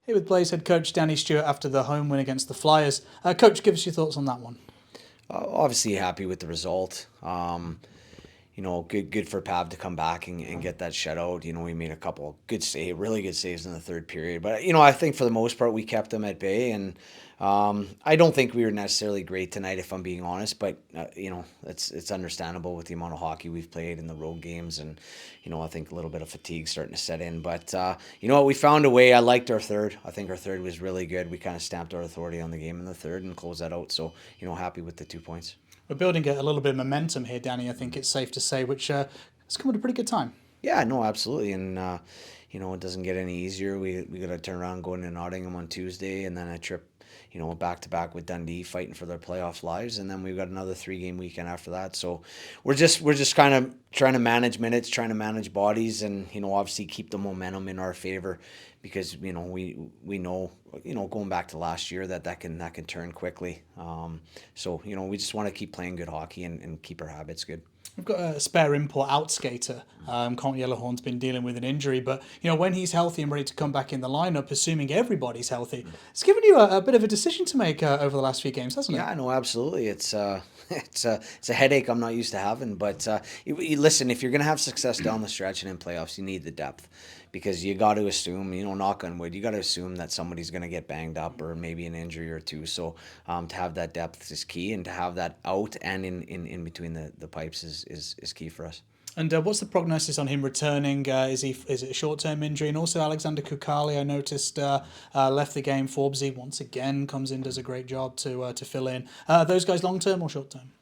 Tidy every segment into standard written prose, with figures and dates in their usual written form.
Here with Blaze head coach Danny Stewart after the home win against the Flyers. Coach, give us your thoughts on that one. Obviously happy with the result. Good for Pav to come back and get that shutout. We made a couple really good saves in the third period. But I think for the most part we kept them at bay, and I don't think we were necessarily great tonight, if I'm being honest. But it's understandable with the amount of hockey we've played in the road games, and I think a little bit of fatigue starting to set in. But we found a way. I liked our third. I think our third was really good. We kind of stamped our authority on the game in the third and closed that out. So happy with the 2 points. We're building a little bit of momentum here, Danny, I think it's safe to say, which has come at a pretty good time. Yeah, no, absolutely. And, it doesn't get any easier. We got to turn around going to Nottingham on Tuesday, and then a trip, back-to-back with Dundee fighting for their playoff lives. And then we've got another 3-game weekend after that. So we're just kind of trying to manage minutes, trying to manage bodies, and, obviously keep the momentum in our favor, because, we know, going back to last year that can turn quickly. So, we just want to keep playing good hockey and keep our habits good. We've got a spare import out skater. Conor Yellowhorn's been dealing with an injury, but when he's healthy and ready to come back in the lineup, assuming everybody's healthy, it's given you a bit of a decision to make over the last few games, hasn't it? Yeah, no, absolutely. It's it's a headache I'm not used to having. But listen, if you're gonna have success down the stretch and in playoffs, you need the depth, because you got to assume, knock on wood, you got to assume that somebody's gonna get banged up or maybe an injury or two. So to have that depth is key, and to have that out and in between the pipes is key for us. And what's the prognosis on him returning? Is it a short-term injury? And also Alexander Kukali, I noticed, left the game. Forbesy once again comes in, does a great job to fill in. Are those guys long-term or short-term?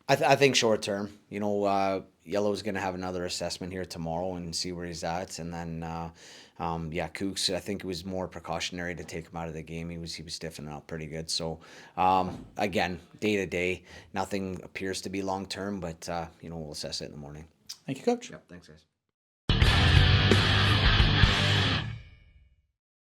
I think short-term. Yellow's going to have another assessment here tomorrow and see where he's at. And then, Kooks, I think it was more precautionary to take him out of the game. He was stiffening up pretty good. So, again, day to day, nothing appears to be long-term, but, we'll assess it in the morning. Thank you, Coach. Yep, thanks, guys.